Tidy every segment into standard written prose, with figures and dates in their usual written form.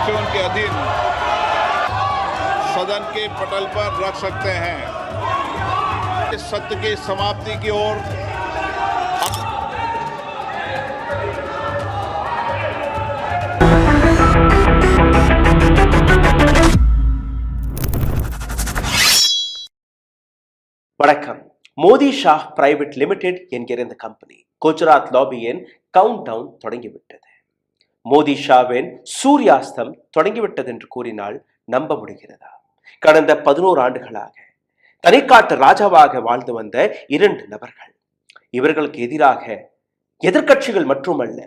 Constitution के अधीन सदन के पटल पर रख सकते हैं। इस सत्र की समाप्ति की ओर வணக்கம். மோடி ஷா பிரைவேட் லிமிடெட் என்கிற இந்த கம்பெனி குஜராத் லாபியின் கவுண்ட் டவுன் தொடங்கிவிட்டது. மோடி ஷாவின் சூரியாஸ்தம் தொடங்கிவிட்டது என்று கூறினால் நம்ப முடிகிறதா? கடந்த 11 ஆண்டுகளாக தனிக்காட்டு ராஜாவாக வாழ்ந்து வந்த 2 நபர்கள், இவர்களுக்கு எதிராக எதிர்கட்சிகள் மட்டுமல்ல,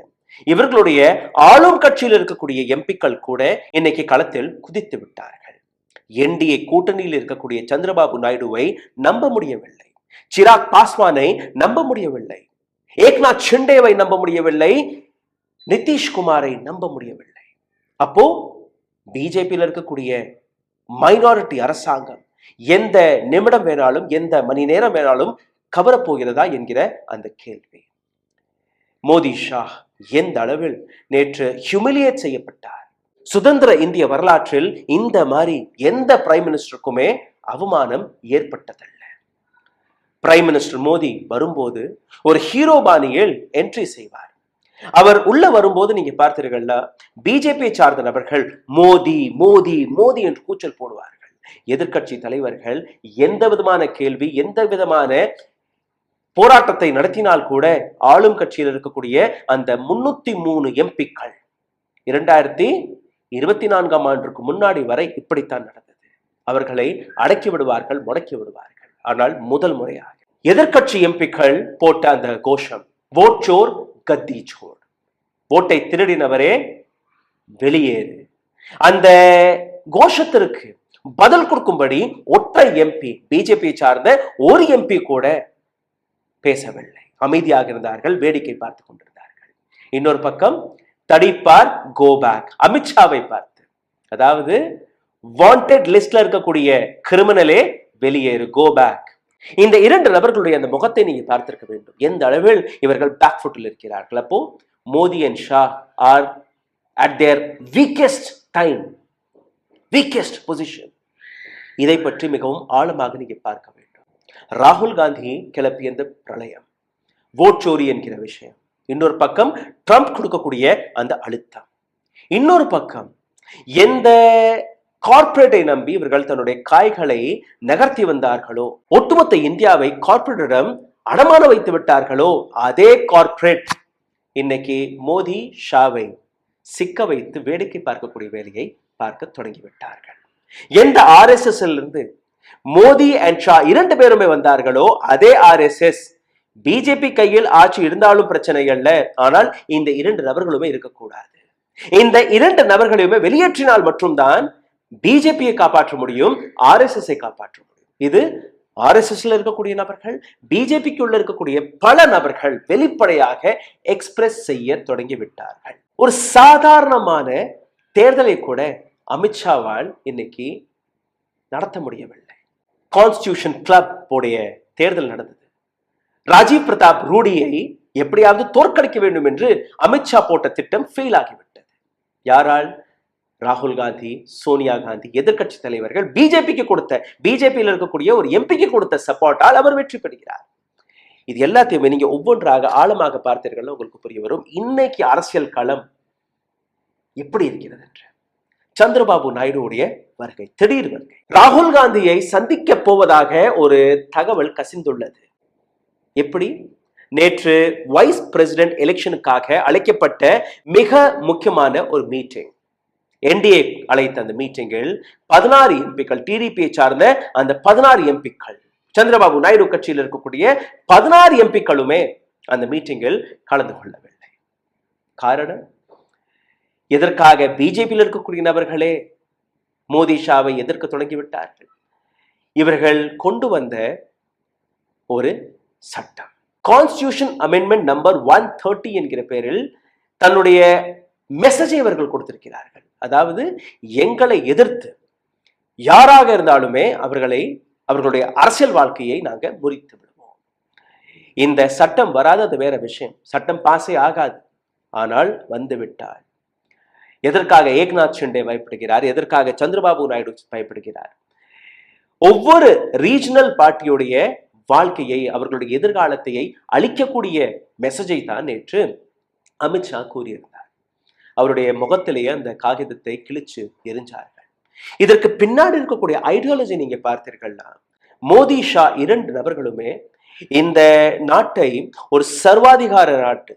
இவர்களுடைய ஆளும் கட்சியில் இருக்கக்கூடிய எம்பிக்கள் கூட இன்னைக்கு களத்தில் குதித்து விட்டார்கள். என்டிஏ கூட்டணியில் இருக்கக்கூடிய சந்திரபாபு நாயுடுவை நம்ப முடியவில்லை, சிராக் பாஸ்வானை நம்ப முடியவில்லை, ஏக்நாத் ஷிண்டேவை நம்ப முடியவில்லை, நிதிஷ்குமாரை நம்ப முடியவில்லை. அப்போ பிஜேபியில் இருக்கக்கூடிய மைனாரிட்டி அரசாங்கம் எந்த நிமிடம் வேணாலும், எந்த மணி நேரம் வேணாலும் கவரப்போகிறதா என்கிற அந்த கேள்வி. மோடி ஷா எந்த அளவில் நேற்று ஹியூமிலியேட் செய்யப்பட்டார். சுதந்திர இந்திய வரலாற்றில் இந்த மாதிரி எந்த பிரைம் மினிஸ்டருக்குமே அவமானம் ஏற்பட்டதல்ல. பிரைம் மினிஸ்டர் மோடி வரும்போது ஒரு ஹீரோ பாணியில் என்ட்ரி செய்வார். அவர் உள்ள வரும்போது நீங்க பார்த்தீர்கள்னா பிஜேபியை சார்ந்த நபர்கள் மோடி மோடி மோடி என்று கூச்சல் போடுவார்கள். எதிர்கட்சி தலைவர்கள் எந்த விதமான கேள்வி, எந்த விதமான போராட்டத்தை நடத்தினால் கூட ஆளும் கட்சியில் இருக்கக்கூடிய அந்த 303 எம்பிக்கள் 2024ஆம் ஆண்டுக்கு முன்னாடி வரை இப்படித்தான் நடந்தது. அவர்களை அடக்கி விடுவார்கள், முடக்கி விடுவார்கள். ஆனால் முதல் முறையாக எதிர்கட்சி எம்பிக்கள் போட்ட அந்த கோஷம், வோட் சோர் கத்தி சோர், ஓட்டை திருடினவரே வெளியேறு. அந்த கோஷத்திற்கு பதில் கொடுக்கும்படி ஒற்றை எம்பி, பிஜேபியை சார்ந்த ஒரு எம்பி கூட பேசவில்லை, அமைதியாக இருந்தார்கள், வேடிக்கை பார்த்து கொண்டிருந்தார்கள். இன்னொரு பக்கம் தடிப்பார் கோ பேக், அமித்ஷாவை பார்த்து, அதாவது வாண்டட் லிஸ்ட்ல இருக்கக்கூடிய கிரிமினலே வெளியேறு, கோ பேக். இந்த 2 நபர்களுடைய அந்த முகத்தை நீங்க பார்த்திருக்க வேண்டும், எந்த அளவில் இவர்கள் பேக் ஃபுட்டில் இருக்கிறார்கள். அப்போ Modi and Shah are at their weakest time, weakest position. இதை பற்றி மிகவும் ஆழமாக நீங்க பார்க்க வேண்டும். ராகுல் காந்தி கிளப்பிய இந்த பிரளயம், ஓட் சோரி என்கிற விஷயம், இன்னொரு பக்கம் ட்ரம்ப் கொடுக்கக்கூடிய அந்த அழுத்தம், இன்னொரு பக்கம் எந்த கார்ப்பரேட்டை நம்பி இவர்கள் தன்னுடைய காய்களை நகர்த்தி வந்தார்களோ, ஒட்டுமொத்த இந்தியாவை கார்ப்பரேட்டிடம் அடமான வைத்து விட்டார்களோ, அதே கார்ப்பரேட் இன்னைக்கு மோடி ஷாவை சிக்க வைத்து வேடிக்கை பார்க்கக்கூடிய வேலையை பார்க்க தொடங்கிவிட்டார்கள். எந்த RSS இருந்து மோடி அண்ட் ஷா 2 பேருமே வந்தார்களோ, அதே RSS பிஜேபி கையில் ஆட்சி இருந்தாலும் பிரச்சனை அல்ல, ஆனால் இந்த 2 நபர்களுமே இருக்கக்கூடாது. இந்த 2 நபர்களையுமே வெளியேற்றினால் மட்டும்தான் பிஜேபியை காப்பாற்ற முடியும், RSS காப்பாற்ற முடியும். இது RSSல இருக்கக்கூடிய நபர்கள், பிஜேபிக்குள்ள இருக்கக்கூடிய பல நபர்கள் வெளிப்படையாக எக்ஸ்பிரஸ் செய்ய தொடங்கிவிட்டார்கள். ஒரு சாதாரணமான தேர்தலை கூட அமித்ஷாவால் இன்னைக்கு நடத்த முடியவில்லை. கான்ஸ்டிடியூஷன் கிளப் உடைய தேர்தல் நடந்தது. ராஜீவ் பிரதாப் ரூடியை எப்படியாவது தோற்கடிக்க வேண்டும் என்று அமித்ஷா போட்ட திட்டம் ஃபெயில் ஆகிவிட்டது. யாரால்? ராகுல் காந்தி, சோனியா காந்தி, எதிர்கட்சி தலைவர்கள் பிஜேபிக்கு கொடுத்த, பிஜேபியில் இருக்கக்கூடிய ஒரு எம்பிக்கு கொடுத்த சப்போர்ட்டால் அவர் வெற்றி பெறுகிறார். இது எல்லாத்தையுமே நீங்க ஒவ்வொன்றாக ஆழமாக பார்த்தீர்கள், உங்களுக்கு புரிய வரும் இன்னைக்கு அரசியல் களம் எப்படி இருக்கிறது என்று. சந்திரபாபு நாயுடுவுடைய வருகை, திடீர் வருகை, ராகுல் காந்தியை சந்திக்க போவதாக ஒரு தகவல் கசிந்துள்ளது. எப்படி? நேற்று வைஸ் பிரசிடென்ட் எலெக்ஷனுக்காக அழைக்கப்பட்ட மிக முக்கியமான ஒரு மீட்டிங், என்டிஏ அழைத்த அந்த மீட்டிங்கில் 16 எம்பிக்கள், டிடிபியை சார்ந்த அந்த 16 எம்பிக்கள், சந்திரபாபு நாயுடு கட்சியில் இருக்கக்கூடிய 16 எம்பிக்களுமே அந்த மீட்டிங்கில் கலந்து கொள்ளவில்லை. காரணம், எதற்காக? பிஜேபியில் இருக்கக்கூடிய நபர்களே மோடி ஷாவை எதிர்க்க தொடங்கிவிட்டார்கள். இவர்கள் கொண்டு வந்த ஒரு சட்டம், கான்ஸ்டிடியூஷன் அமெண்ட்மெண்ட் நம்பர் 130 என்கிற பெயரில் தன்னுடைய மெசேஜை அவர்கள் கொடுத்திருக்கிறார்கள். அதாவது எங்களை எதிர்த்து யாராக இருந்தாலுமே அவர்களுடைய அரசியல் வாழ்க்கையை நாங்க முறித்து விடுவோம். இந்த சட்டம் வராது, அது வேற விஷயம், சட்டம் பாஸே ஆகாது. ஆனால் வந்துவிட்டால் எதற்காக ஏக்நாத் ஷிண்டே பயப்படுகிறார், எதற்காக சந்திரபாபு நாயுடு பயப்படுகிறார். ஒவ்வொரு ரீஜனல் பார்ட்டியுடைய வாழ்க்கையை, அவர்களுடைய எதிர்காலத்தையை அளிக்கக்கூடிய மெசேஜை தான் நேற்று அமித்ஷா கூறியிருந்தார். அவருடைய முகத்திலேயே அந்த காகிதத்தை கிழிச்சு எரிஞ்சார்கள். இதற்கு பின்னாடி இருக்கக்கூடிய ஐடியாலஜி நீங்க பார்த்தீர்கள்னா, மோடி ஷா 2 நபர்களுமே இந்த நாட்டை ஒரு சர்வாதிகார நாட்டு,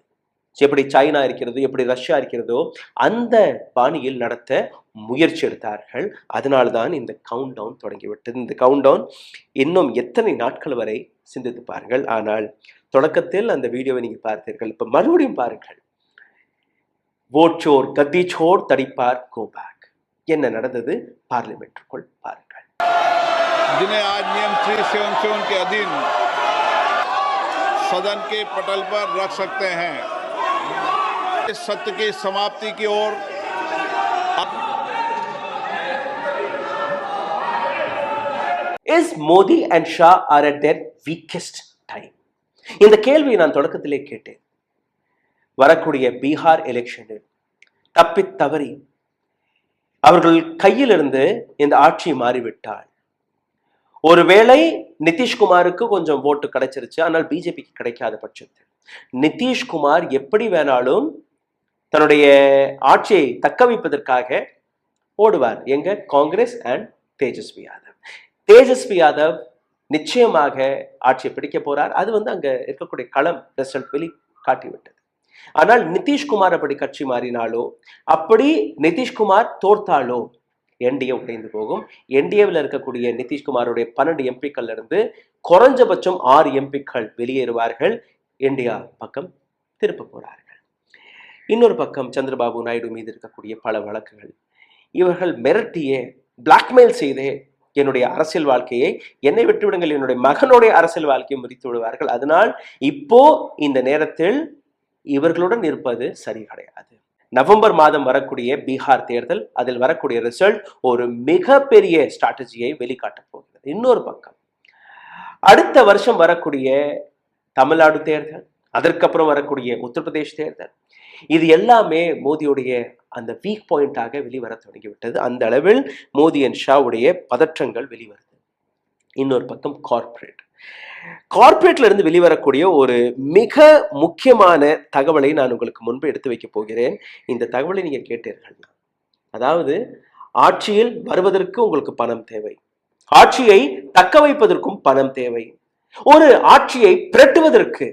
எப்படி சைனா இருக்கிறதோ, எப்படி ரஷ்யா இருக்கிறதோ, அந்த பாணியில் நடத்த முயற்சி எடுத்தார்கள். அதனால்தான் இந்த கவுண்ட் டவுன் தொடங்கிவிட்டது. இந்த கவுண்ட் டவுன் இன்னும் எத்தனை நாட்கள் வரை சிந்தித்து பாருங்கள். ஆனால் தொடக்கத்தில் அந்த வீடியோவை நீங்க பார்த்தீர்கள். இப்ப மறுபடியும் பாருங்கள். வோட் சோர் கத்தி சோர் தடிப்பார் கோ பேக். என்ன நடந்தது பார்லிமெண்ட்டுக்குள் பாருங்கள். जिन्हें आज नियम 377 के अधीन सदन के पटल पर रख सकते हैं, इस सत्र की समाप्ति की ओर Is Modi and Shah are at their weakest time? இந்த கேள்வியை நான் தொடக்கத்திலே கேட்டேன். வரக்கூடிய பீகார் எலெக்ஷனில் தப்பி தவறி அவர்கள் கையிலிருந்து இந்த ஆட்சி மாறிவிட்டால், ஒருவேளை நிதிஷ்குமாருக்கு கொஞ்சம் ஓட்டு கிடைச்சிருச்சு, ஆனால் பிஜேபிக்கு கிடைக்காத பட்சத்தில் நிதிஷ்குமார் எப்படி வேணாலும் தன்னுடைய ஆட்சியை தக்க வைப்பதற்காக ஓடுவார். எங்க? காங்கிரஸ் அண்ட் தேஜஸ்வி யாதவ். தேஜஸ்வி யாதவ் நிச்சயமாக ஆட்சியை பிடிக்க போறார். அது அங்க இருக்கக்கூடிய களம் ரிசல்ட் வெளி காட்டிவிட்டது. ஆனால் நிதிஷ்குமார் அப்படி கட்சி மாறினாலோ, அப்படி நிதிஷ்குமார் தோர்த்தாலோ என்டிஏ உடைந்து போகும். என்டிஏவில் இருக்கக்கூடிய நிதிஷ்குமாருடைய 12 எம்பிக்கள் இருந்து குறைஞ்சபட்சம் 6 எம்பிக்கள் வெளியேறுவார்கள். இந்தியா பக்கம் திருப்ப போறார்கள். இன்னொரு பக்கம் சந்திரபாபு நாயுடு மீது இருக்கக்கூடிய பல வழக்குகள், இவர்கள் மிரட்டியே பிளாக்மெயில் செய்தே என்னுடைய அரசியல் வாழ்க்கையை, என்னை விட்டுவிடுங்கள், என்னுடைய மகனுடைய அரசியல் வாழ்க்கையை முறித்து விடுவார்கள். அதனால் இப்போ இந்த நேரத்தில் இவர்களுடன் இருப்பது சரி கிடையாது. நவம்பர் மாதம் வரக்கூடிய பீகார் தேர்தல், அதில் வரக்கூடிய ரிசல்ட் ஒரு மிகப்பெரிய ஸ்ட்ராட்டஜியை வெளிக்காட்டப் போகிறது. இன்னொரு பக்கம் அடுத்த வருஷம் வரக்கூடிய தமிழ்நாடு தேர்தல், அதற்கப்புறம் வரக்கூடிய உத்தரப்பிரதேஷ் தேர்தல், இது எல்லாமே மோடியுடைய அந்த வீக் பாயிண்டாக வெளிவர தொடங்கிவிட்டது. அந்த அளவில் மோடி அண்ட் ஷாவுடைய பதற்றங்கள் வெளிவருது. இன்னொரு பக்கம் கார்ப்பரேட்ல இருந்து வெளிவரக்கூடிய ஒரு மிக முக்கியமான தகவலை நான் உங்களுக்கு முன்பு எடுத்து வைக்க போகிறேன். இந்த தகவலை நீங்க கேட்டீர்கள். அதாவது, ஆட்சியில் வருவதற்கு உங்களுக்கு பணம் தேவை, ஆட்சியை தக்க வைப்பதற்கும் பணம் தேவை, ஒரு ஆட்சியை பிரட்டுவதற்கு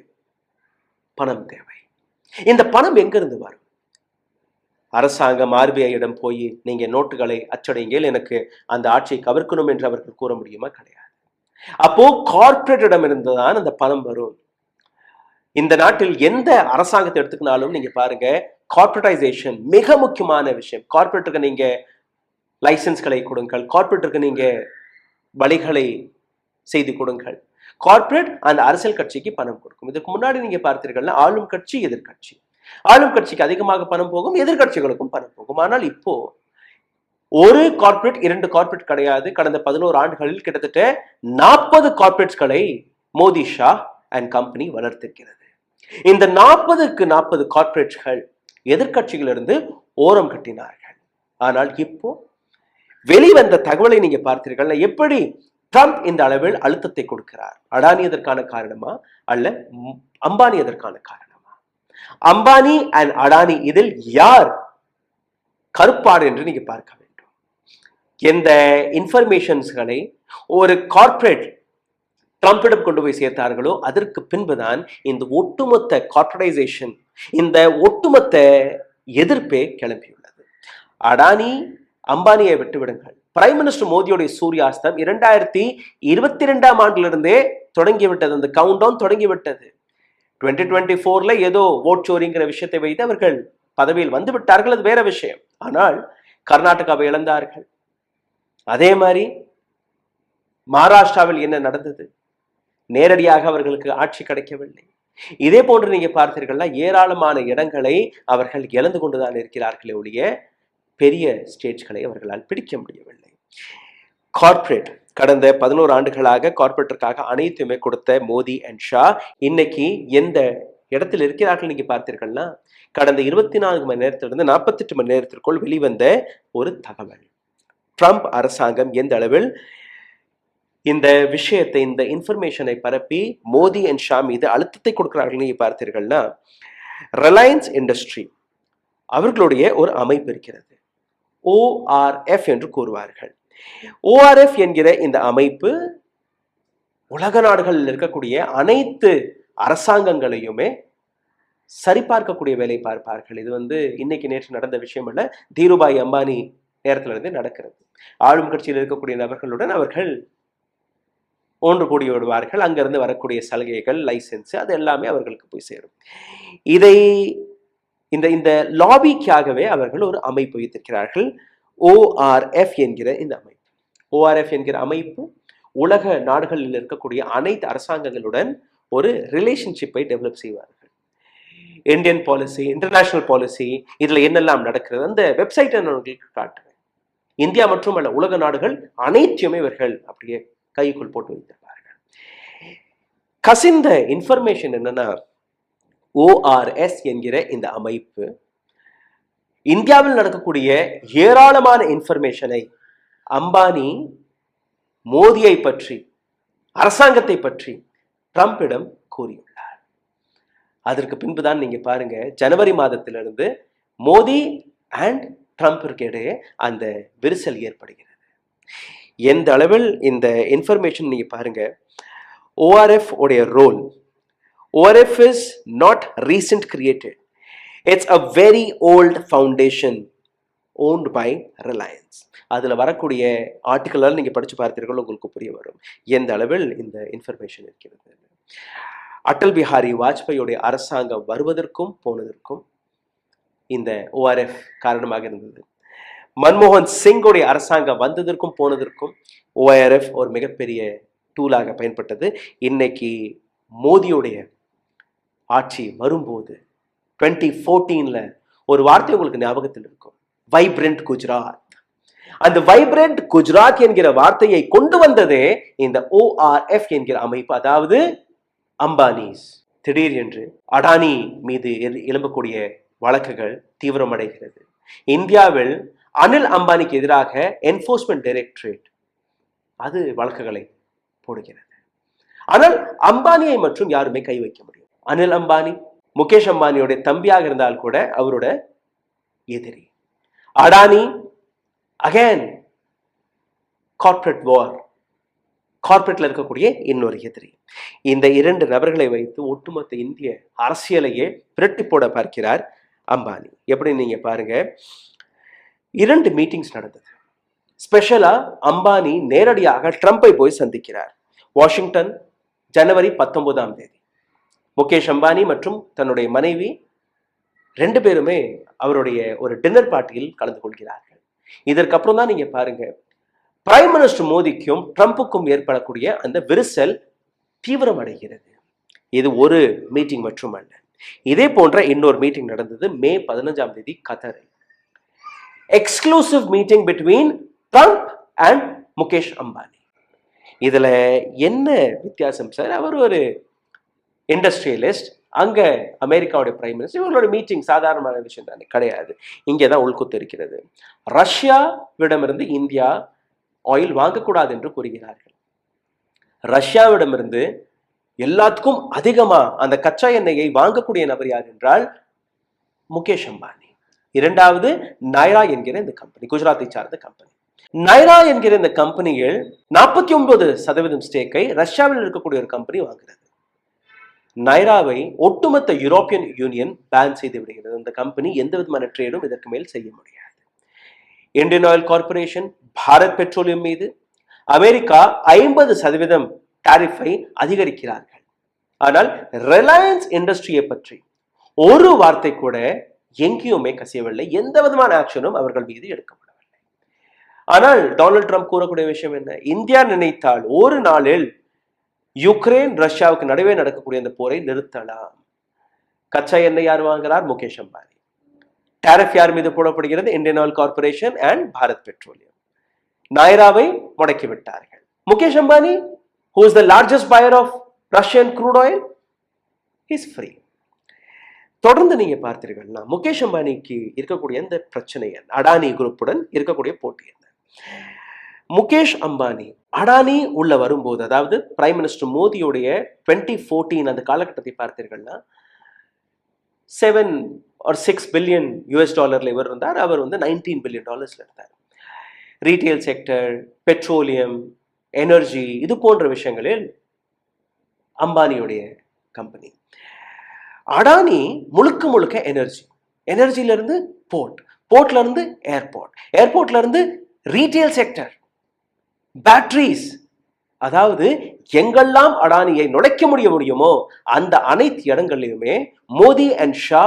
பணம் தேவை. இந்த பணம் எங்கிருந்து வரும்? அரசாங்கம் ஆர்பிஐயிடம் போய் நீங்க நோட்டுகளை அச்சடைங்கள், எனக்கு அந்த ஆட்சியை கவிர்க்கணும் என்று அவர்கள் கூற முடியுமா? கிடையாது. அப்போ கார்ப்பரேட்டிடம் இருந்துதான் அந்த பணம் வரும். இந்த நாட்டில் எந்த அரசாங்கத்தை எடுத்துக்கினாலும் நீங்க பாருங்க, கார்ப்பரேட்டைசேஷன் மிக முக்கியமான விஷயம். கார்ப்பரேட்டுக்கு நீங்க லைசன்ஸ்களை கொடுங்கள், கார்ப்பரேட்டுக்கு நீங்க வழிகளை செய்து கொடுங்கள். கார்ப்பரேட் அந்த அரசியல் கட்சிக்கு பணம் கொடுக்கும். இதுக்கு முன்னாடி நீங்க பார்த்தீர்கள்னா ஆளும் கட்சி, எதிர்கட்சி. ஆளும் கட்சிக்கு அதிகமாக பணம் போகும், எதிர்கட்சிகளுக்கும் பணம் போகும். ஆனால் இப்போ ஒரு கார்ப்பரேட் 2 கார்ப்பரேட் கிடையாது. கடந்த 11 ஆண்டுகளில் கிட்டத்தட்ட 40 கார்ப்பரேட்ஸ்களை மோடி ஷா அண்ட் கம்பெனி வளர்த்திருக்கிறது. இந்த 40க்கு 40 கார்ப்பரேட்கள் எதிர்கட்சிகளிலிருந்து ஓரம் கட்டினார்கள். ஆனால் இப்போ வெளிவந்த தகவலை நீங்க பார்த்தீர்கள். எப்படி ட்ரம்ப் இந்த அளவில் அழுத்தத்தை கொடுக்கிறார்? அடானி அதற்கான காரணமா, அல்ல அம்பானி அதற்கான காரணமா? அம்பானி அண்ட் அடானி, இதில் யார் கருப்பாடு என்று நீங்க பார்க்க வேண்டும். எந்த இன்ஃபர்மேஷன்ஸ்களை ஒரு கார்ப்பரேட் ட்ரம்பிடம் கொண்டு போய் சேர்த்தார்களோ, அதற்கு பின்புதான் இந்த ஒட்டுமொத்த கார்ப்பரேட்டைசேஷன், இந்த ஒட்டுமொத்த எதிர்ப்பே கிளம்பியுள்ளது. அடானி அம்பானியை விட்டுவிடுங்கள். பிரைம் மினிஸ்டர் மோடியுடைய சூரியாஸ்தம் 2022ஆம் ஆண்டிலிருந்தே தொடங்கிவிட்டது. அந்த கவுண்ட் டவுன் தொடங்கிவிட்டது. 2024ல ஏதோ ஓட் சோரிங்கிற விஷயத்தை வைத்து அவர்கள் பதவியில் வந்து விட்டார்கள், அது வேற விஷயம். ஆனால் கர்நாடகாவை இழந்தார்கள். அதே மாதிரி மகாராஷ்டிராவில் என்ன நடந்தது? நேரடியாக அவர்களுக்கு ஆட்சி கிடைக்கவில்லை. இதே போன்று நீங்க பார்த்தீர்கள்னா ஏராளமான இடங்களை அவர்கள் இழந்து கொண்டுதான் இருக்கிறார்களே ஒழிய பெரிய ஸ்டேட்ஸ்களை அவர்களால் பிடிக்க முடியவில்லை. கார்ப்பரேட் கடந்த 11 ஆண்டுகளாக கார்ப்பரேட்டிற்காக அனைத்துமே கொடுத்த மோடி அண்ட் ஷா இன்னைக்கு எந்த இடத்தில் இருக்கிறார்கள் நீங்க பார்த்தீர்கள்னா, கடந்த 24 மணி நேரத்திலிருந்து 48 மணி நேரத்திற்குள் வெளிவந்த ஒரு தகவல். ட்ரம்ப் அரசாங்கம் எந்த அளவில் இந்த விஷயத்தை, இந்த இன்ஃபர்மேஷனை பரப்பி மோடி அண்ட் ஷா மீது அழுத்தத்தை கொடுக்கிறார்கள் நீங்க பார்த்தீர்கள்னா, ரிலையன்ஸ் இண்டஸ்ட்ரி அவர்களுடைய ஒரு அமைப்பு இருக்கிறது, ORF என்று கூறுவார்கள். ORF என்கிற இந்த அமைப்பு உலக நாடுகளில் இருக்கக்கூடிய அனைத்து அரசாங்கங்களையுமே சரிபார்க்கக்கூடிய வேலை பார்ப்பார்கள். இது இன்னைக்கு நேற்று நடந்த விஷயம் அல்ல, தீருபாய் அம்பானி நேரத்துல இருந்து நடக்கிறது. ஆளும் கட்சியில் இருக்கக்கூடிய நபர்களுடன் அவர்கள் ஒன்று கூடி விடுவார்கள். அங்கிருந்து வரக்கூடிய சலுகைகள், லைசன்ஸ், அது எல்லாமே அவர்களுக்கு போய் சேரும். இதை இந்த லாபிக்காகவே அவர்கள் ஒரு அமைப்பு வைத்திருக்கிறார்கள், ORF என்கிற இந்த அமைப்பு. ORF என்கிற அமைப்பு உலக நாடுகளில் இருக்கக்கூடிய அனைத்து அரசாங்கங்களுடன் ஒரு ரிலேஷன்ஷிப்பை டெவலப் செய்வார்கள். இந்தியன் பாலிசி, இன்டர்நேஷனல் பாலிசி, இதுல என்னெல்லாம் நடக்கிறது, அந்த வெப்சைட்டை நான் உங்களுக்கு காட்டுறேன். இந்தியா மட்டுமல்ல, உலக நாடுகள் அனைத்தையுமே இவர்கள் அப்படியே கைக்குள் போட்டு வைத்திருப்பார்கள். கசிந்த இன்ஃபர்மேஷன் என்னன்னா, ORS என்கிற இந்த அமைப்பு இந்தியாவில் நடக்கக்கூடிய ஏராளமான இன்ஃபர்மேஷனை அம்பானி, மோடியை பற்றி, அரசாங்கத்தை பற்றி ட்ரம்பிடம் கூறியுள்ளார். அதற்கு பின்புதான் நீங்க பாருங்க, ஜனவரி மாதத்திலிருந்து மோடி அண்ட் ட்ரம்பிற்கு இடையே அந்த விரிசல் ஏற்படுகிறது. எந்த அளவில் இந்த இன்ஃபர்மேஷன் நீங்க பாருங்க. ORF உடைய role, ORF is not recent created. It's a very old foundation owned by Reliance. அதுல வரக்கூடிய ஆர்டிக்கலால் நீங்க படிச்சு பார்த்தீர்கள், உங்களுக்கு புரிய வரும் எந்த அளவில் இந்த இன்ஃபர்மேஷன் இருக்கிறது. அடல் பிஹாரி வாஜ்பாயுடைய அரசாங்கம் வருவதற்கும் போனதற்கும் இந்த ORF காரணமாக இருந்தது. மன்மோகன் சிங்குடைய அரசாங்கம் வந்ததற்கும் போனதற்கும் ORF ஒரு மிகப்பெரிய டூலாக பயன்பட்டது. இன்னைக்கு மோடியுடைய ஆட்சி வரும்போது 2014 ஒரு வார்த்தை உங்களுக்கு ஞாபகத்தில் இருக்கும், வைப்ரண்ட் குஜராத். அந்த வைப்ரண்ட் குஜராத் என்கிற வார்த்தையை கொண்டு வந்ததே இந்த ORF என்கிற அமைப்பு, அதாவது அம்பானிஸ். திடீர் என்று அடானி மீது எழும்பக்கூடிய வழக்குகள் தீவிரமடைகிறது. இந்தியாவில் அனில் அம்பானிக்கு எதிராக என்ஃபோர்ஸ்மெண்ட் டைரக்டரேட் அது வழக்குகளை போடுகிறது. ஆனால் அம்பானியை மற்றும் யாருமே கை வைக்க முடியும். அனில் அம்பானி முகேஷ் அம்பானியோட தம்பியாக இருந்தால் கூட அவரோட எதிரி. அடானி அகைன் கார்ப்பரேட் வார், கார்ப்பரேட்ல இருக்கக்கூடிய இன்னொரு எதிரி. இந்த இரண்டு நபர்களை வைத்து ஒட்டுமொத்த இந்திய அரசியலையே பிரட்டி போட பார்க்கிறார் அம்பானி. எப்படி நீங்க பாருங்க, 2 மீட்டிங்ஸ் நடந்தது. ஸ்பெஷலா அம்பானி நேரடியாக ட்ரம்பை போய் சந்திக்கிறார். வாஷிங்டன் ஜனவரி 19 முகேஷ் அம்பானி மற்றும் தன்னுடைய மனைவி 2 பேருமே அவருடைய ஒரு டின்னர் பார்ட்டியில் கலந்து கொள்கிறார்கள். இதற்கப்புறம் தான் நீங்க பாருங்க, பிரைம் மினிஸ்டர் மோடிக்கும் ட்ரம்புக்கும் ஏற்படக்கூடிய அந்த விரிசல் தீவிரம் அடைகிறது. இது ஒரு மீட்டிங் மட்டுமல்ல, இதே போன்ற இன்னொரு மீட்டிங் நடந்தது மே 15 கத்தரில். Exclusive meeting between Trump and Mukesh Ambani. இதுல என்ன வித்தியாசம் சார், அவர் ஒரு இண்டஸ்ட்ரியலிஸ்ட், அங்க அமெரிக்காவுடைய பிரைம் மினிஸ்டர். இவங்களோட மீட்டிங் சாதாரணமான விஷயம் தானே, கிடையாது. இங்கேதான் உள்குத்து இருக்கிறது. ரஷ்யாவிடமிருந்து இந்தியா ஆயில் வாங்கக்கூடாது என்று கூறுகிறார்கள். ரஷ்யாவிடமிருந்து எல்லாத்துக்கும் அதிகமா அந்த கச்சா எண்ணெயை வாங்கக்கூடிய நபர் யார் என்றால் முகேஷ் அம்பானி. இரண்டாவது நைரா என்கிற இந்த கம்பெனி, குஜராத்தை சார்ந்த கம்பெனி. நைரா என்கிற இந்த கம்பெனியில் 49% ஸ்டேக்கை ரஷ்யாவில் இருக்கக்கூடிய ஒரு கம்பெனி வாங்குகிறது. நைராவை ஒட்டுமொத்த யூரோப்பியன் யூனியன் பேன் செய்து விடுகிறது. இந்த கம்பெனி எந்த விதமான ட்ரேடும் இதற்கு மேல் செய்ய முடியாது. Indian oil corporation, Bharat petroleum மீது அமெரிக்கா 50% டாரிஃபை அதிகரிக்கிறார்கள். ஆனால் ரிலையன்ஸ் இண்டஸ்ட்ரியை பற்றி ஒரு வார்த்தை கூட எங்கேயுமே கசியவில்லை. எந்த விதமான ஆக்ஷனும் அவர்கள் மீது எடுக்கப்படவில்லை. ஆனால் டொனால்ட் ட்ரம்ப் கூறக்கூடிய விஷயம் என்ன, இந்தியா நினைத்தால் ஒரு நாளில் யுக்ரைன் ரஷ்யாவுக்கு நடுவே நடக்கக்கூடிய அந்த போரை நிறுத்தலாம். கச்சா எண்ணெய் யார் வாங்குகிறார்? முகேஷ் அம்பானி. டாரிஃப் யார் மீது போடப்படுகிறது? Indian oil corporation and Bharat petroleum. நைராவை முடக்கி விட்டார்கள். Mukesh Ambani, who is the largest buyer of Russian crude oil, is free. தொடர்ந்து நீங்க பார்த்தீர்கள்னா முகேஷ் அம்பானிக்கு இருக்கக்கூடிய இந்த பிரச்சனை என்ன, அடானி குரூப்புடன் இருக்கக்கூடிய போட்டி என்ன? முகேஷ் அம்பானி அடானி உள்ள வரும்போது, அதாவது பிரைம் மினிஸ்டர் மோடியுடைய 2014 அந்த காலகட்டத்தை பார்த்தீர்கள்னா $7 or 6 பில்லியன் இவர் இருந்தார். அவர் வந்து $19 பில்லியன் இருந்தார். ரீட்டைல் செக்டர், பெட்ரோலியம், எனர்ஜி, இது போன்ற விஷயங்களில் அம்பானியுடைய கம்பெனி. அடானி முழுக்க முழுக்க எனர்ஜில இருந்து போர்ட்ல இருந்து ஏர்போர்ட்ல இருந்து ரீட்டைல் செக்டர், பேட்டரிஸ், அதாவது எங்கெல்லாம் அடானியை நுழைக்க முடியுமோ அந்த அனைத்து இடங்களிலுமே மோடி அண்ட் ஷா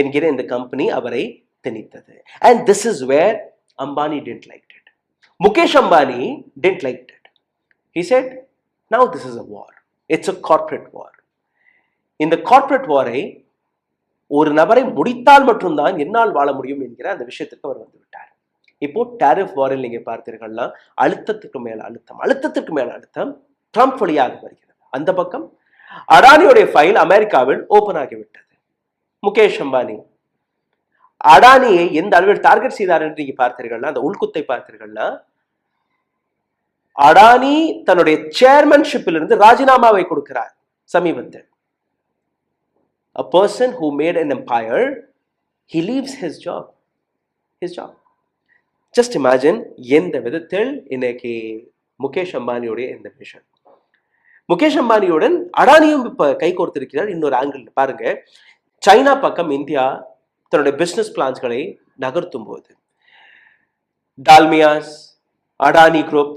என்கிற இந்த கம்பெனி அவரை திணித்தது. And this is where Ambani didn't like it. Mukesh Ambani didn't like it. He said, now this is a war. It's a corporate war. இந்த கார்ப்பரேட் வாரை ஒரு நபரை முடித்தால் மட்டும்தான் என்னால் வாழ முடியும் என்கிற அந்த விஷயத்திற்கு அவர் வந்து விட்டார். இப்போ டாரிஃப் வாரில் நீங்க பார்த்தீர்கள்னா அழுத்தத்துக்கு மேல அழுத்தம் ட்ரம்ப் வழியாக வருகிறது. அந்த பக்கம் அடானியுடைய ஃபைல் அமெரிக்காவில் ஓபன் ஆகிவிட்டது. முகேஷ் அம்பானி அடானியை எந்த அளவில் டார்கெட் செய்தார் என்று நீங்க பார்த்தீர்கள்னா, அந்த உள்குத்தை பார்த்தீர்கள்னா, அடானி தன்னுடைய சேர்மன்ஷிப்பில் இருந்து ராஜினாமாவை கொடுக்கிறார் சமீபத்தில். A person who made an empire, he leaves his job. Just imagine எந்த விதத்தில் இன்னைக்கு முகேஷ் அம்பானியுடைய இந்த விஷன். முகேஷ் அம்பானியுடன் அடானியும் இப்ப கை கோர்த்திருக்கிறார். இன்னொரு ஆங்கிள் பாருங்க, சைனா பக்கம் இந்தியா தன்னுடைய பிசினஸ் பிளான்ஸ்களை நகர்த்தும் போது டால்மியாஸ், அடானி குரூப்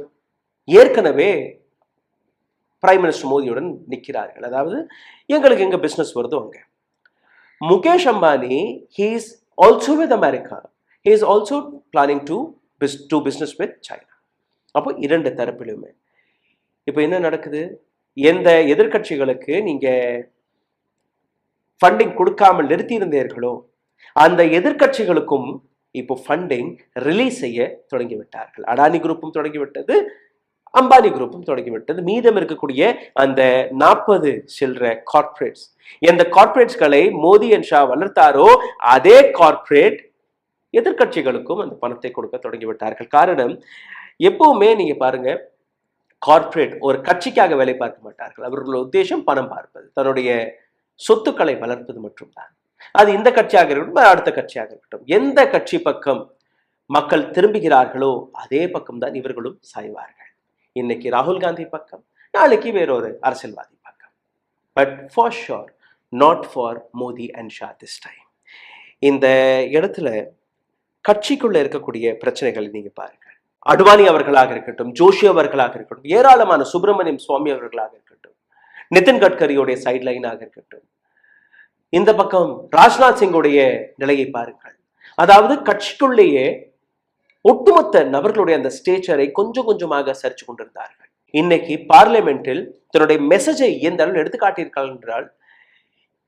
ஏற்கனவே பிரைம் மினிஸ்டர் மோடியுடன் நிற்கிறார்கள். அதாவது எங்களுக்கு எங்க பிசினஸ் வருதோ அங்க. Mukesh Ambani he is also with America. He is also planning to do business with China. அப்போ இரண்டு தரப்பிலுமே இப்போ என்ன நடக்குது? எந்த எதிர்கட்சிகளுக்கு நீங்க ஃபண்டிங் கொடுக்காமல் நிறுத்தி இருந்தீர்களோ அந்த எதிர்கட்சிகளுக்கும் இப்போ ஃபண்டிங் ரிலீஸ் செய்ய தொடங்கிவிட்டார்கள். அடானி குரூப்பும் தொடங்கிவிட்டது, அம்பானி குரூப்பும் தொடங்கிவிட்டது. மீதம் இருக்கக்கூடிய அந்த 40 சில்லற கார்ப்பரேட்ஸ், எந்த கார்ப்பரேட்ஸ்களை மோடி அண்ட் ஷா வளர்த்தாரோ அதே கார்ப்பரேட் எதிர்கட்சிகளுக்கும் அந்த பணத்தை கொடுக்க தொடங்கிவிட்டார்கள். காரணம், எப்பவுமே நீங்க பாருங்க, கார்ப்பரேட் ஒரு கட்சிக்காக வேலை பார்க்க மாட்டார்கள். அவர்களுடைய உத்தேசம் பணம் பார்ப்பது, தன்னுடைய சொத்துக்களை வளர்ப்பது மட்டும்தான். அது இந்த கட்சியாக இருக்கட்டும், அடுத்த கட்சியாக இருக்கட்டும், எந்த கட்சி பக்கம் மக்கள் திரும்புகிறார்களோ அதே பக்கம் தான் இவர்களும் சாய்வார்கள். இன்னைக்கு ராகுல் காந்தி பக்கம், நாளைக்கு வேறொரு அரசியல்வாதி பக்கம். But for sure not for Modi and Shah this time. இந்த இடத்துல கட்சிக்குள்ள இருக்கக்கூடிய பிரச்சனைகளை நீங்க பாருங்க. அத்வானி அவர்களாக இருக்கட்டும், ஜோஷி அவர்களாக இருக்கட்டும், ஏராளமான சுப்பிரமணியம் சுவாமி அவர்களாக இருக்கட்டும், நிதின் கட்கரியுடைய சைட் லைனாக இருக்கட்டும், இந்த பக்கம் ராஜ்நாத் சிங்குடைய நிலையை பாருங்கள். அதாவது கட்சிக்குள்ளேயே ஒட்டுமொத்த நபர்களுடைய அந்த ஸ்டேச்சரை கொஞ்சம் கொஞ்சமாக சரிச்சு கொண்டிருந்தார்கள். இன்னைக்கு பார்லிமெண்டில் தன்னுடைய மெசேஜை எந்த அளவில் எடுத்து காட்டியிருக்கார்கள் என்றால்,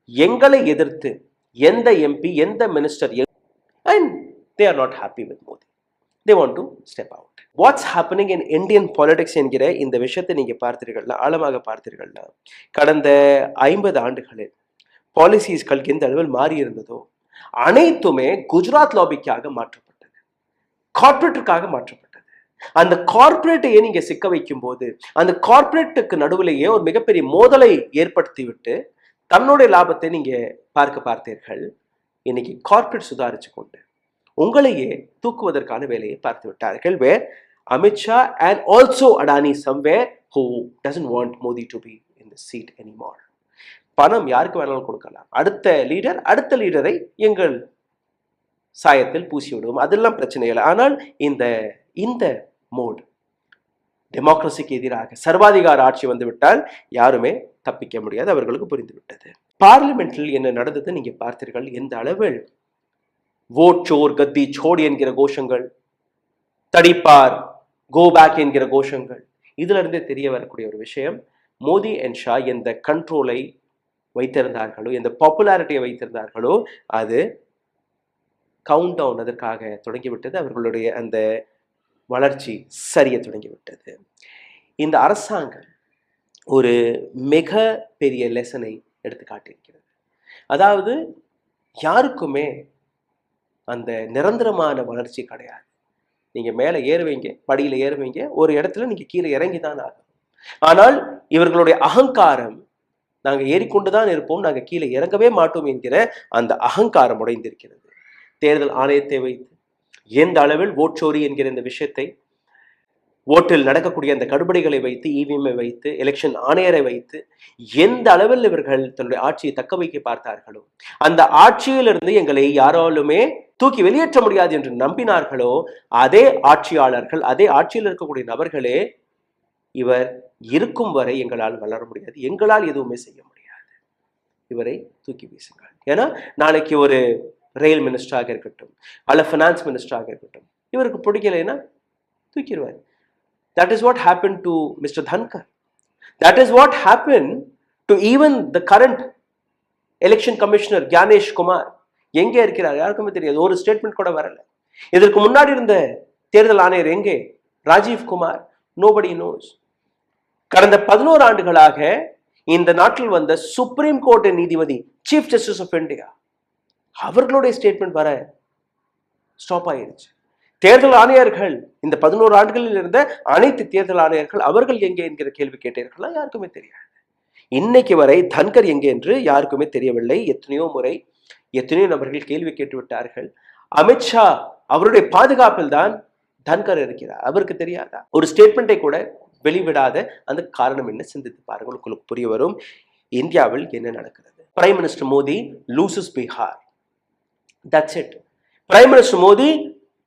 எங்களை எதிர்த்து எந்த எம்பி, எந்த minister, and they are not happy with Modi. They want to step out. What's happening in Indian politics என்கிற இந்த விஷயத்தை நீங்க பார்த்தீர்கள்னா, ஆழமாக பார்த்தீர்கள்னா, கடந்த 50 ஆண்டுகளில் பாலிசிஸ்கள் எந்த அளவில் மாறி இருந்ததோ அனைத்துமே குஜராத் லாபிக்காக மாற்றப்பட்டது, கார்ப்பரேட்டுக்காக மாற்றப்பட்டது. அந்த கார்ப்பரேட்டையே நீங்க சிக்க வைக்கும் போது அந்த கார்ப்பரேட்டுக்கு நடுவிலேயே ஒரு மிகப்பெரிய மோதலை ஏற்படுத்தி விட்டு தன்னுடைய லாபத்தை நீங்க பார்த்தீர்கள். இன்னைக்கு கார்ப்பரேட் சுதாரிச்சு கொண்டு உங்களையே தூக்குவதற்கான வேலையை பார்த்து விட்டார்கள். Where Amit Shah and also Adani somewhere who doesn't want Modi to be in the seat anymore. பணம் யாருக்கு வேணாலும் கொடுக்கலாம், அடுத்த லீடரை எங்கள் சாயத்தில் பூசி விடுவோம், அதெல்லாம் பிரச்சனை இல்லை. ஆனால் இந்த மோட் டெமோக்ரஸிக்கு எதிராக சர்வாதிகார ஆட்சி வந்துவிட்டால் யாருமே தப்பிக்க முடியாது, அவர்களுக்கு புரிந்துவிட்டது. பார்லிமெண்டில் என்ன நடந்தது நீங்க பார்த்தீர்கள். எந்த அளவில் வோட் சோர் கத்தி சோடி என்கிற கோஷங்கள், தடிப்பார் கோ பேக் என்கிற கோஷங்கள், இதுல இருந்தே தெரிய வரக்கூடிய ஒரு விஷயம், மோடி அண்ட் ஷா எந்த கண்ட்ரோலை வைத்திருந்தார்களோ, எந்த பாப்புலாரிட்டியை வைத்திருந்தார்களோ அது கவுண்ட் டவுன் அதற்காக தொடங்கிவிட்டது. அவர்களுடைய அந்த வளர்ச்சி சரிய தொடங்கிவிட்டது. இந்த அரசாங்கம் ஒரு மிக பெரிய லெசனை எடுத்து காட்டியிருக்கிறது. அதாவது யாருக்குமே அந்த நிரந்தரமான வளர்ச்சி கிடையாது. நீங்க மேலே ஏறுவீங்க, படியில ஏறுவீங்க, ஒரு இடத்துல நீங்க கீழே இறங்கி தான் ஆகும். ஆனால் இவர்களுடைய அகங்காரம், நாங்க ஏறிக்கொண்டுதான் இருப்போம், நாங்க கீழே இறங்கவே மாட்டோம் என்கிற அந்த அகங்காரம் உடைந்திருக்கிறது. தேர்தல் ஆணையத்தை வைத்து எந்த அளவில் ஓட்சோரி என்கிற இந்த விஷயத்தை, ஓட்டில் நடக்கக்கூடிய அந்த கடுபடிகளை வைத்து, இவிஎம்ஐ வைத்து, எலெக்ஷன் ஆணையரை வைத்து எந்த அளவில் இவர்கள் தன்னுடைய ஆட்சியை தக்க வைக்க பார்த்தார்களோ, அந்த ஆட்சியிலிருந்து எங்களை யாராலுமே தூக்கி வெளியேற்ற முடியாது என்று நம்பினார்களோ, அதே ஆட்சியாளர்கள், அதே ஆட்சியில் இருக்கக்கூடிய நபர்களே, இவர் இருக்கும் வரை எங்களால் வளர முடியாது, எங்களால் எதுவுமே செய்ய முடியாது, இவரை தூக்கி வீசுங்கள். ஏன்னா நாளைக்கு ஒரு ரயில் மினிஸ்டராக இருக்கட்டும், அல்ல ஃபினான்ஸ் மினிஸ்டராக இருக்கட்டும், இவருக்கு பிடிக்கலைன்னா தூக்கிடுவார். That is what happened to Mr. Dhankar. That is what happened to even the current election commissioner Gyanesh Kumar. எங்கே இருக்கிறார் யாருக்குமே தெரியாது, ஒரு ஸ்டேட்மெண்ட் கூட வரல. இதற்கு முன்னாடி இருந்த தேர்தல் ஆணையர் எங்கே? ராஜீவ் குமார். nobody knows. கடந்த 11 ஆண்டுகளாக இந்த நாட்டில் வந்த சுப்ரீம் கோர்ட் நீதிபதி, சீஃப் ஜஸ்டிஸ் ஆஃப் இந்தியா, அவர்களுடைய ஸ்டேட்மெண்ட் வர ஸ்டாப் ஆயிருச்சு. தேர்தல் ஆணையர்கள், இந்த 11 ஆண்டுகளில் இருந்த அனைத்து தேர்தல் ஆணையர்கள், அவர்கள் எங்கே என்கிற கேள்வி கேட்டீர்களா? யாருக்குமே தெரியாது. இன்னைக்கு வரை தன்கர் எங்கே என்று யாருக்குமே தெரியவில்லை. எத்தனையோ முறை எத்தனையோ நபர்கள் கேள்வி கேட்டு விட்டார்கள். அமித்ஷா அவருடைய பாதுகாப்பில் தான் தன்கர் இருக்கிறார், அவருக்கு தெரியாதா? ஒரு ஸ்டேட்மெண்ட்டை கூட வெளிவிடாத அந்த காரணம் என்ன? சிந்தித்து பாருங்கள், உங்களுக்கு புரிய வரும் இந்தியாவில் என்ன நடக்கிறது. Prime minister Modi loses Bihar. That's it. Prime Minister Modi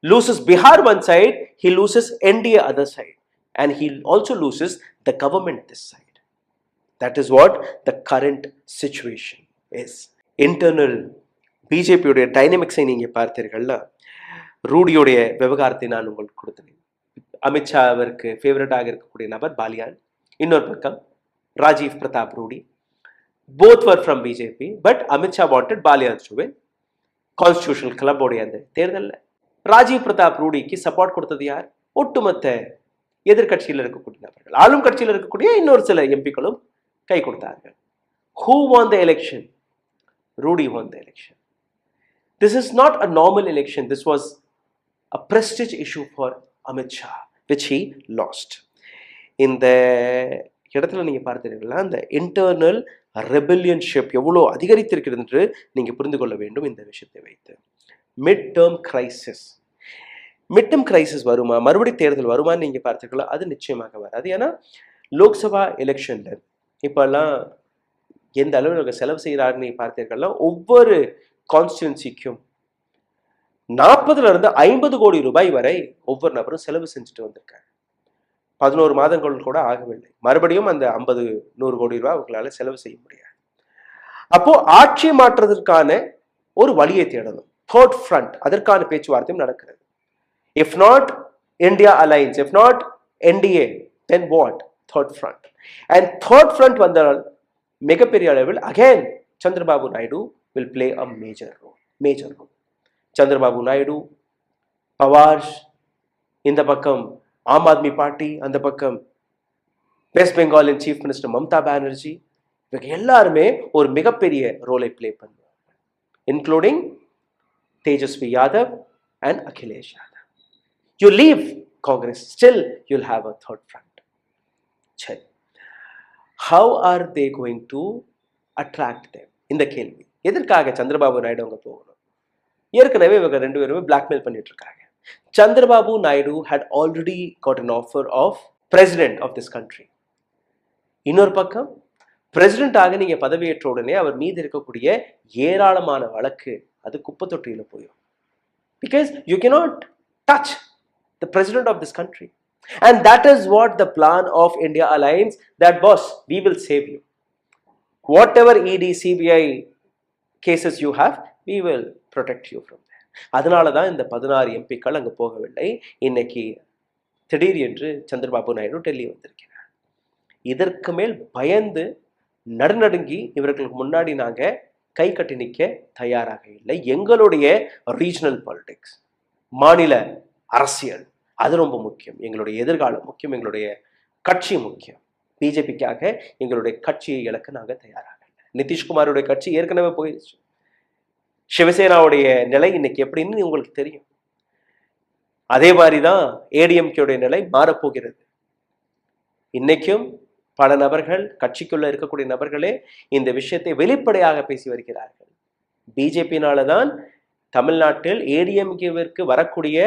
loses Bihar one side, he loses NDA other side, and he also loses the government this side. That is what the current situation is. Internal BJP உடைய டைனமிக்ஸை நீங்க பார்த்தீர்கள்னா, ரூடியோடைய விவகாரத்தை நான் உங்களுக்கு கொடுத்தேன். அமித்ஷா அவருக்கு ஃபேவரட்டாக இருக்கக்கூடிய நபர் பாலியான், இன்னொரு பக்கம் Rajiv Pratap Rudy. Both were from BJP, but Amitshah wanted Baliyan to win. Constitutional கிளப்போடைய அந்த தேர்தலில் ராஜீவ் பிரதாப் ரூடிக்கு சப்போர்ட் கொடுத்தது யார்? ஒட்டுமொத்த எதிர்கட்சியில் இருக்கக்கூடிய நபர்கள், ஆளும் கட்சியில் இருக்கக்கூடிய இன்னொரு சில எம்பிக்களும் கை கொடுத்தார்கள். Who won the election? Rudy won the election. This is not a normal election. This was a prestige issue for Amit Shah, which he lost. இந்த இடத்துல நீங்க பார்த்தீங்கன்னா அந்த இன்டர்னல் ரெபெலியன்ஷிப் எவ்வளோ அதிகரித்திருக்கிறது என்று நீங்க புரிந்து கொள்ள வேண்டும். இந்த விஷயத்தை வைத்து மிட் டேர்ம் கிரைசிஸ் வருமா, மறுபடி தேர்தல் வருமானு நீங்க பார்த்தீர்களா? அது நிச்சயமாக வராது. ஏன்னா லோக்சபா எலெக்ஷன்ல இப்பெல்லாம் எந்த அளவு செலவு செய்கிறாருன்னு நீங்க பார்த்தீர்களா? ஒவ்வொரு கான்ஸ்டிடுவன்சிக்கும் 40 கோடி ரூபாய் வரை ஒவ்வொரு நபரும் செலவு செஞ்சுட்டு வந்திருக்காங்க. 11 மாதங்கள் கூட ஆகவில்லை, மறுபடியும் அந்த 50-100 கோடி ரூபாய் அவங்களால செலவு செய்ய முடியாது. அப்போ ஆட்சி மாற்றத்திற்கான ஒரு வழியை தேடணும். தேர்ட் ஃப்ரண்ட், அதற்கான பேச்சுவார்த்தையும் நடக்கிறது. If not India alliance, if not NDA, then what? Third front. And third front வந்தால் மிகப்பெரிய அளவில் again Chandrababu Naidu will play a major role. Chandrababu Naidu, Pawar இந்த பக்கம், ஆம் ஆத்மி பார்ட்டி அந்த பக்கம், வெஸ்ட் பெங்காலின் சீஃப் மினிஸ்டர் மம்தா பானர்ஜி, இவங்க எல்லாருமே ஒரு மிகப்பெரிய ரோலை பிளே பண்ணுவாங்க, including Tejashwi Yadav and Akhilesh Yadav. You leave Congress, still you'll have a third front. சரி, how R they going to attract them? இந்த கேள்வி. எதற்காக சந்திரபாபு நாயுடு அவங்க போகணும்? ஏற்கனவே இவங்க 2 பேருமே பிளாக்மெயில் பண்ணிட்டு இருக்காங்க. Chandrababu Naidu had already got an offer of president of this country. இன்னொரு பக்கம் பிரசிடென்ட் ஆக நீங்க பதவியேற்ற உடனே அவர் மீது இருக்கக்கூடிய ஏராளமான வழக்கு அது குப்பை தொட்டியில போயிடும். Because you cannot touch the president of this country. And that is what the plan of India Alliance, that boss, we will save you. Whatever ED, CBI cases you have, we will protect you from that. அதனால தான் இந்த 16 எம்பிக்கள் அங்கே போகவில்லை. இன்னைக்கு திடீர் என்று சந்திரபாபு நாயுடு டெல்லி வந்திருக்கிறார். இதற்கு மேல் பயந்து நடுநடுங்கி இவர்களுக்கு முன்னாடி நாங்கள் கை கட்டி நிற்க தயாராக இல்லை. எங்களுடைய ரீஜனல் பாலிடிக்ஸ், மாநில அரசியல், அது ரொம்ப முக்கியம். எங்களுடைய எதிர்காலம் முக்கியம், எங்களுடைய கட்சி முக்கியம். பிஜேபிக்காக எங்களுடைய கட்சியை இழக்க நாங்கள் தயாராக இல்லை. நிதிஷ்குமாருடைய கட்சி ஏற்கனவே போயிடுச்சு. சிவசேனாவுடைய நிலை இன்னைக்கு எப்படின்னு உங்களுக்கு தெரியும். அதே மாதிரிதான் ஏடிஎம்கேடைய நிலை மாறப்போகிறது. இன்னைக்கும் பல நபர்கள், கட்சிக்குள்ள இருக்கக்கூடிய நபர்களே இந்த விஷயத்தை வெளிப்படையாக பேசி வருகிறார்கள். பிஜேபியினாலதான் தமிழ்நாட்டில் ஏடிஎம்கேவிற்கு வரக்கூடிய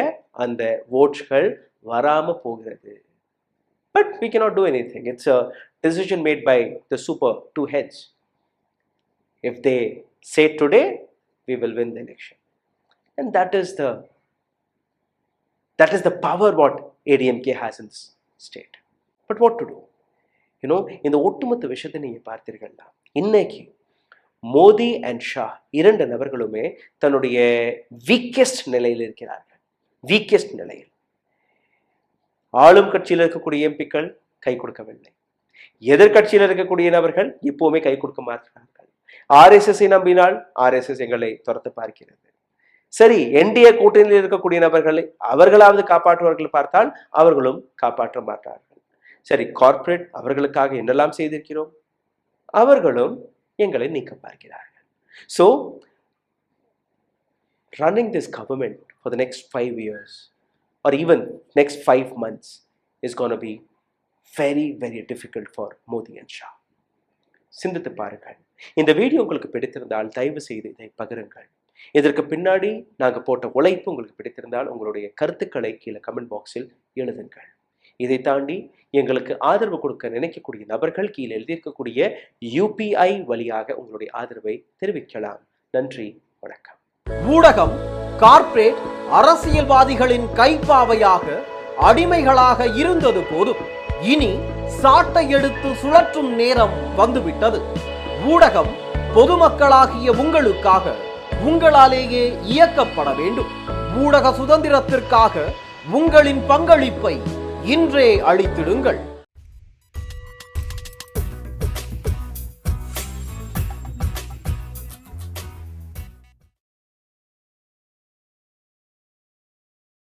அந்த ஓட்ஸ்கள் வராம போகிறது. But we cannot do anything. It's a decision made by the super two heads. If they say today, we will win the election. And that is the power what ADMK has in this state. But what to do? இந்த ஒட்டுமொத்த விஷயத்தை நீங்க பார்த்தீர்கள்னா, இன்னைக்கு Modi and Shah இரண்டு நபர்களுமே தன்னுடைய weakest நிலையில் இருக்கிறார்கள். Weakest நிலையில் ஆளும் கட்சியில் இருக்கக்கூடிய எம்பிக்கள் கை கொடுக்கவில்லை. எதிர்கட்சியில் இருக்கக்கூடிய நபர்கள் எப்பவுமே கை கொடுக்க மாட்டார்கள். RSSஐ நம்பினால் RSS எங்களை துரத்து பார்க்கிறது. சரி, NDA கூட்டணியில் இருக்கக்கூடிய நபர்களை அவர்களாவது காப்பாற்றுவார்கள் பார்த்தால் அவர்களும் காப்பாற்ற மாட்டார்கள். சரி, கார்ப்பரேட் அவர்களுக்காக என்னெல்லாம் செய்திருக்கிறோம், அவர்களும் எங்களை நீக்க பார்க்கிறார்கள். So running this government for the next 5 years or even next 5 months is going to be very, very difficult for Modi and Shah. சிந்தித்து பாருங்கள். இந்த வீடியோ உங்களுக்கு பிடித்திருந்தால் தயவு செய்து இதை பகிருங்கள். இதற்கு பின்னாடி நாங்கள் போட்ட உழைப்பு உங்களுக்கு பிடித்திருந்தால் உங்களுடைய கருத்துக்களை கீழே கமெண்ட் பாக்ஸில் எழுதுங்கள். இதை தாண்டி எங்களுக்கு ஆதரவு கொடுக்க நினைக்கக்கூடிய நபர்கள் கீழே எழுதியிருக்கக்கூடிய UPI வழியாக உங்களுடைய ஆதரவை தெரிவிக்கலாம். நன்றி, வணக்கம். ஊடகம் கார்ப்பரேட் அரசியல்வாதிகளின் கைப்பாவையாக அடிமைகளாக இருந்தது போதும். இனி சாட்டை எடுத்து சுழற்றும் நேரம் வந்துவிட்டது. ஊடகம் பொதுமக்களாகிய உங்களுக்காக, உங்களாலேயே இயக்கப்பட வேண்டும். ஊடக சுதந்திரத்திற்காக உங்களின் பங்களிப்பை இன்றே அளித்திடுங்கள்.